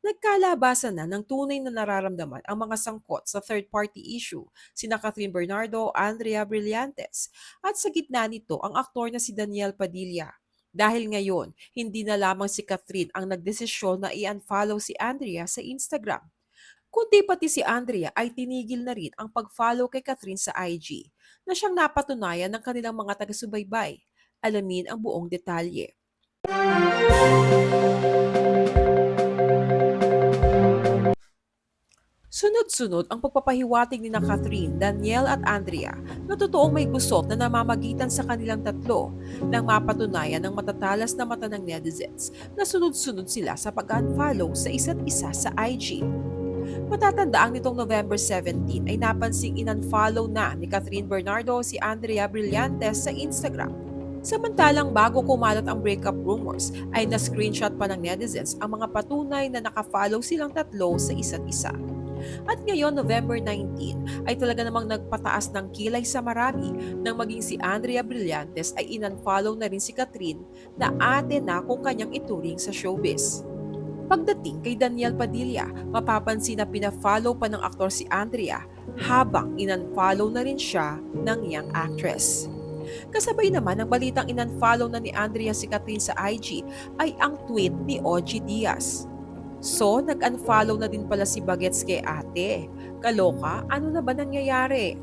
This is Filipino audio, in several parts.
Nagkalabasan na ng tunay na nararamdaman ang mga sangkot sa third-party issue, sina Catherine Bernardo, Andrea Brillantes, at sa gitna nito ang aktor na si Daniel Padilla. Dahil ngayon, hindi na lamang si Catherine ang nagdesisyon na i-unfollow si Andrea sa Instagram, kundi pati si Andrea ay tinigil na rin ang pag-follow kay Catherine sa IG, na siyang napatunayan ng kanilang mga taga-subaybay. Alamin ang buong detalye. Sunod-sunod ang pagpapahiwatig ni na Catherine, Daniel at Andrea na totoong may gusot na namamagitan sa kanilang tatlo nang mapatunayan ng matatalas na mata ng netizens na sunod-sunod sila sa pag-unfollow sa isa't isa sa IG. Matatandaang nitong November 17 ay napansing in-unfollow na ni Catherine Bernardo si Andrea Brillantes sa Instagram. Samantalang bago kumalat ang breakup rumors ay na-screenshot pa ng netizens ang mga patunay na nakafollow silang tatlo sa isa't isa. At ngayon, November 19, ay talaga namang nagpataas ng kilay sa marami nang maging si Andrea Brillantes ay in-unfollow na rin si Catherine na ate na kung kanyang ituring sa showbiz. Pagdating kay Daniel Padilla, mapapansin na pina-follow pa ng aktor si Andrea habang in-unfollow na rin siya ng young actress. Kasabay naman ng balitang in-unfollow na ni Andrea si Catherine sa IG ay ang tweet ni OG Diaz. So, nag-unfollow na din pala si Bagets kay ate. Kaloka, ano na ba nangyayari?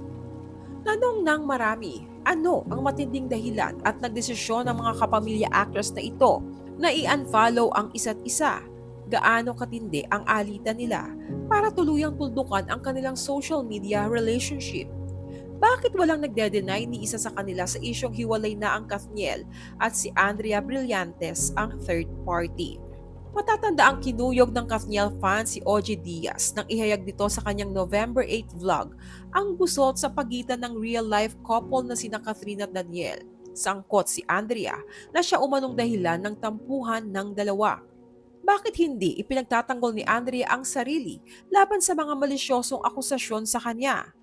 Tanong ng marami, ano ang matinding dahilan at nagdesisyon ng mga kapamilya actress na ito na i-unfollow ang isa't isa? Gaano katindi ang alitan nila para tuluyang tuldukan ang kanilang social media relationship? Bakit walang nagde-deny ni isa sa kanila sa isyong hiwalay na ang Kathniel at si Andrea Brillantes ang third party? Matatanda ang kinuyog ng Kathniel fan si OG Diaz nang ihayag dito sa kanyang November 8 vlog ang gusot sa pagitan ng real-life couple na sina Catherine at Daniel. Sangkot si Andrea na siya umanong dahilan ng tampuhan ng dalawa. Bakit hindi ipinagtatanggol ni Andrea ang sarili laban sa mga malisyosong akusasyon sa kanya?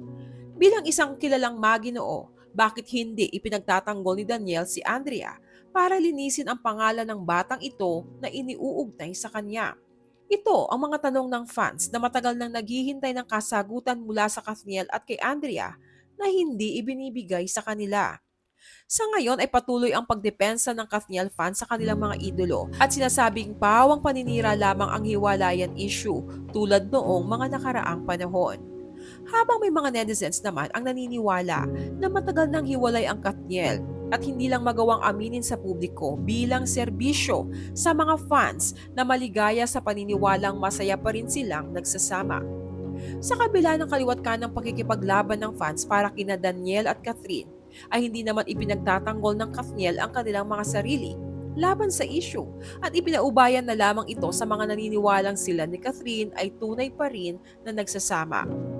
Bilang isang kilalang maginoo, bakit hindi ipinagtatanggol ni Daniel si Andrea para linisin ang pangalan ng batang ito na iniuugnay sa kanya? Ito ang mga tanong ng fans na matagal nang naghihintay ng kasagutan mula sa Kathniel at kay Andrea na hindi ibinibigay sa kanila. Sa ngayon ay patuloy ang pagdepensa ng Kathniel fans sa kanilang mga idolo at sinasabing pawang paninira lamang ang hiwalayan issue tulad noong mga nakaraang panahon. Habang may mga netizens naman ang naniniwala na matagal nang hiwalay ang Katniel at hindi lang magawang aminin sa publiko bilang serbisyo sa mga fans na maligaya sa paniniwalang masaya pa rin silang nagsasama. Sa kabila ng kaliwat kanang pakikipaglaban ng fans para kina Daniel at Catherine, ay hindi naman ipinagtatanggol ng Katniel ang kanilang mga sarili laban sa issue at ipinaubayan na lamang ito sa mga naniniwalang sila ni Catherine ay tunay pa rin na nagsasama.